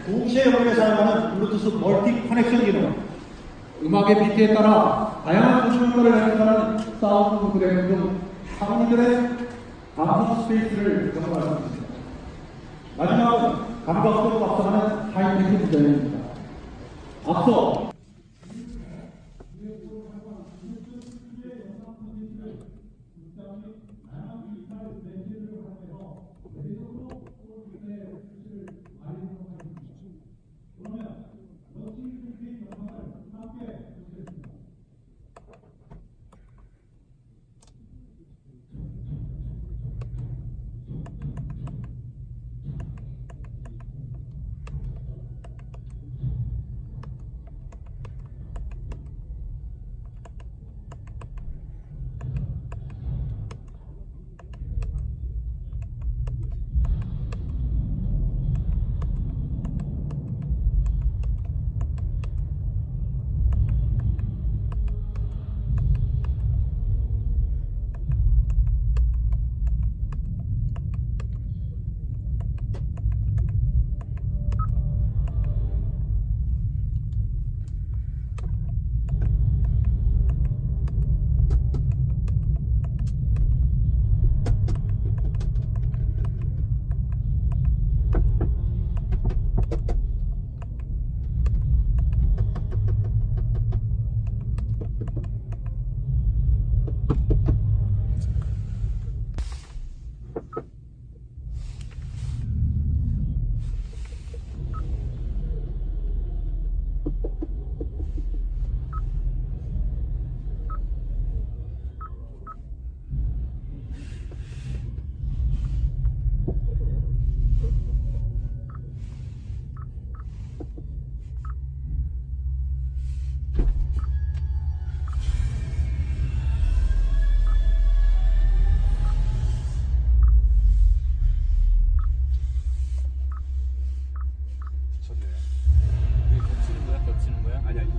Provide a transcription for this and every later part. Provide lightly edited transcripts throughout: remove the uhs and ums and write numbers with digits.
동시에 연결해 사용하는 블루투스 멀티 커넥션 기능, 음악의 비트에 따라 다양한 조명을 연결하는 사운드 그래프 등 사람들의 감성 스페이스를 경험할 수 있습니다. 마지막은 감각도 확산하는 하이테크 디자인입니다. 앞서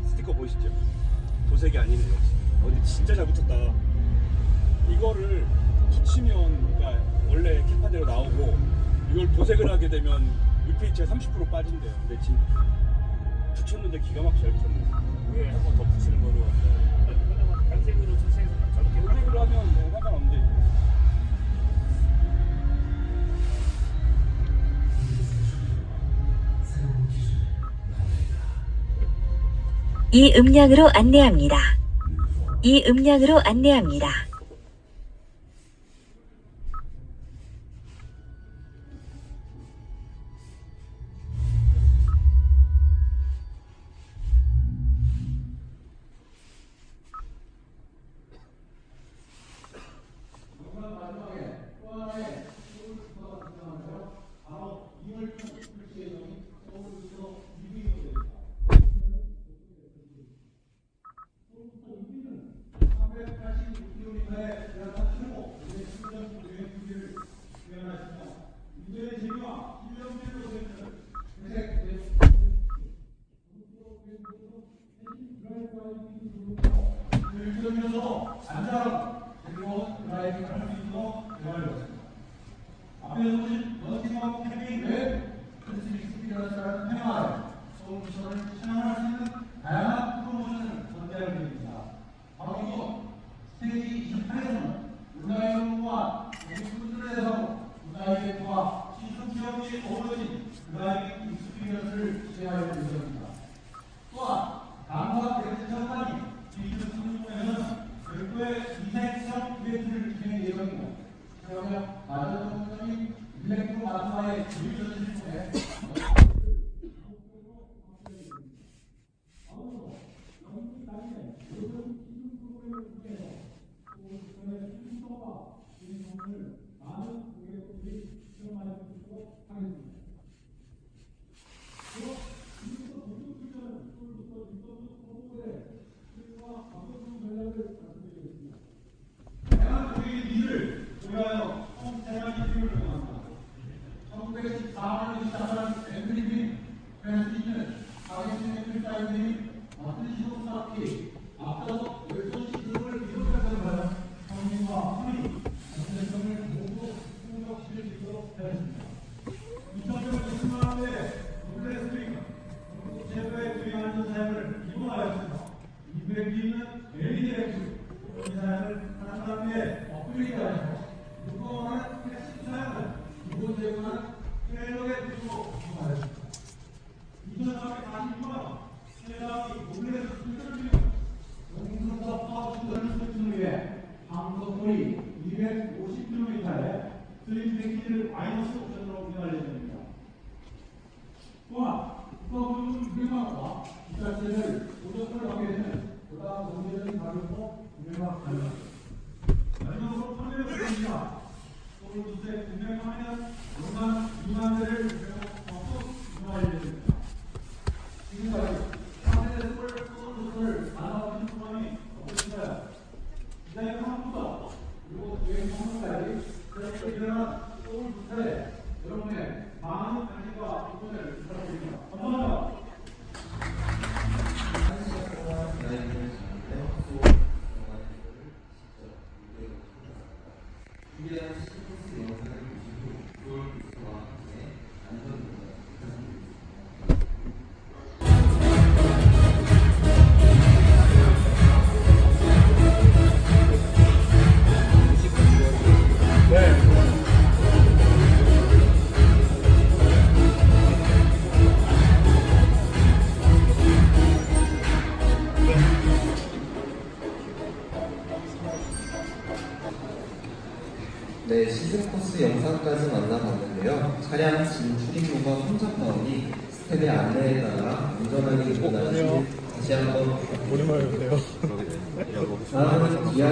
스티커 보이시죠? 도색이 아니네요. 근데 진짜 잘 붙였다. 이거를 붙이면 그러니까 원래 캐파대로 나오고 이걸 도색을 하게 되면 UPH가 30% 빠진대요. 근데 지금 붙였는데 기가 막히게 잘 붙였네. 왜 한 번 더 붙이는 거로 이거는 간색으로 초세에서 저렇게 도색을 하면 뭐 상관없는데 이 음량으로 안내합니다. 이 음량으로 안내합니다. 일점에서 안전 그리고 드라이빙을 할 수 있도록 개발되었습니다. 앞에서 보신 너팅하고 캠핑 웹 크리스마스 익스피리언스라는 테마 아래 서울시설을 체험할 수 있는 다양한 프로모션을 전개하게 됩니다. 바로 이곳 스테이지 28에서는 문화예술과 대중분들에 대해서 문화이벤트와 시즌 기업이 어우러진 드라이빙 익스피리언스를 시행하게 되었습니다. 또한 강화 대전 전반이 비즈 승무에서는 별도의 인생성 이벤트를 진행 예정이고 그러면 마저 전문점인 일렉트로 마트와의 유전을 통해 많은 고객들이 실험할 수 있도록 하겠습니다. 그러니까요. 무거워하는 택시 사용은 기본 제공하는 트레일러의 구조로 구성하였습니다. 2,442만 해당이 국내에서 출전 중인 용성사 파워 충전 설치를 위해 항속거리 250km의 트림 패키지를 마이너스 옵션으로 운영할 예정입니다. 또한 국가보증 유명화와 기자체를 보존을 하게 되면 보다 공개적인 가격도 유명화 가능합니다. 마지막으로 판매를 보입니다. 서울두세 구매 판매는 연간 2만 대를 모두 운영할 예정입니다. 지금까지 판매대 서울두세를 나눠주는 소감이 어떠신가요? 디자인 상부터 그리고 주행 성능까지 새롭게 일어난 서울두세 여러분의 많은 관심과 응원을 부탁드립니다. 감사합니다. 네, 시즌 코스 영상까지 만나봤는데요. 차량 진출입로가 혼잡하오니 스텝의 안내에 따라 안전하게 접근하시길 다시 한번 오랜만에 보네요. 다음은 기아